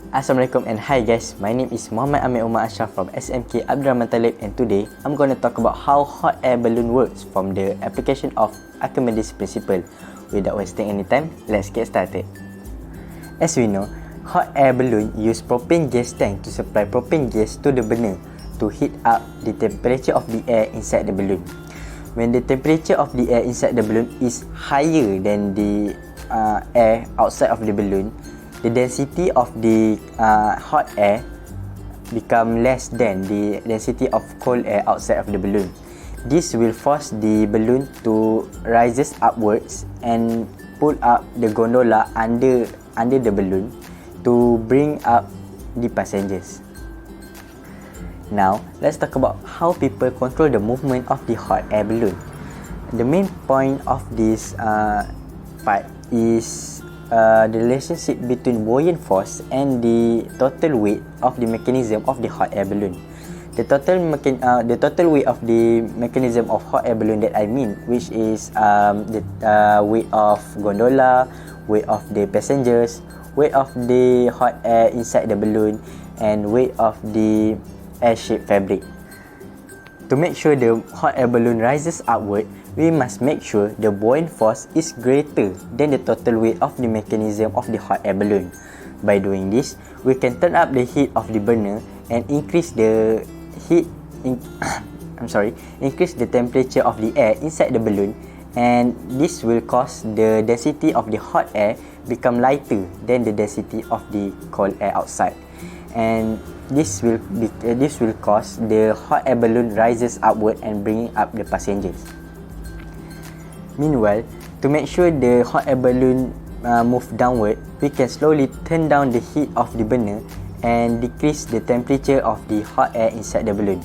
Assalamualaikum and hi guys, my name is Muhammad Amir Umar Asyraf from SMK Abdul, and today I'm going to talk about how hot air balloon works from the application of Archimedes principle. Without wasting any time, let's get started. As we know, hot air balloon use propane gas tank to supply propane gas to the burner to heat up the temperature of the air inside the balloon. When the temperature of the air inside the balloon is higher than the air outside of the balloon, the density of the hot air become less than the density of cold air outside of the balloon. This will force the balloon to rises upwards and pull up the gondola under the balloon to bring up the passengers. Now, let's talk about how people control the movement of the hot air balloon. The main point of this part is the relationship between buoyant force and the total weight of the mechanism of the hot air balloon. The total weight of the mechanism of hot air balloon that I mean, which is the weight of gondola, weight of the passengers, weight of the hot air inside the balloon, and weight of the air-shaped fabric. To make sure the hot air balloon rises upward, we must make sure the buoyant force is greater than the total weight of the mechanism of the hot air balloon. By doing this, we can turn up the heat of the burner and increase the increase the temperature of the air inside the balloon, and this will cause the density of the hot air become lighter than the density of the cold air outside, and this will cause the hot air balloon rises upward and bringing up the passengers. Meanwhile, to make sure the hot air balloon move downward, we can slowly turn down the heat of the burner and decrease the temperature of the hot air inside the balloon.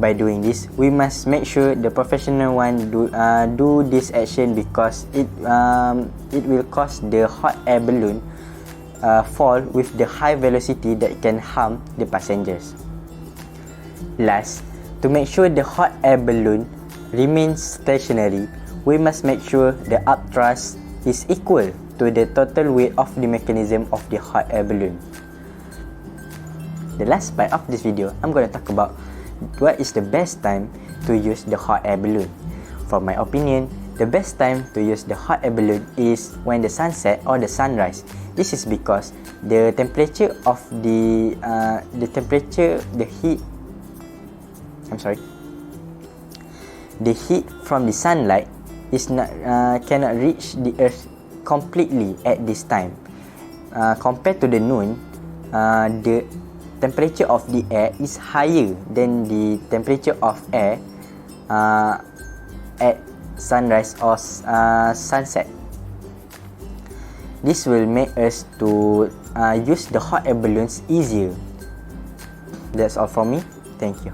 By doing this, we must make sure the professional one do this action, because it will cause the hot air balloon fall with the high velocity that can harm the passengers. Last, to make sure the hot air balloon remains stationary, we must make sure the upthrust is equal to the total weight of the mechanism of the hot air balloon. The last part of this video, I'm going to talk about what is the best time to use the hot air balloon. For my opinion, the best time to use the hot air balloon is when the sunset or the sunrise. This is because the temperature of the heat from the sunlight is not cannot reach the earth completely at this time. Compared to the noon, the temperature of the air is higher than the temperature of air at sunrise or sunset. This will make us to use the hot air balloons easier. That's all from me. Thank you.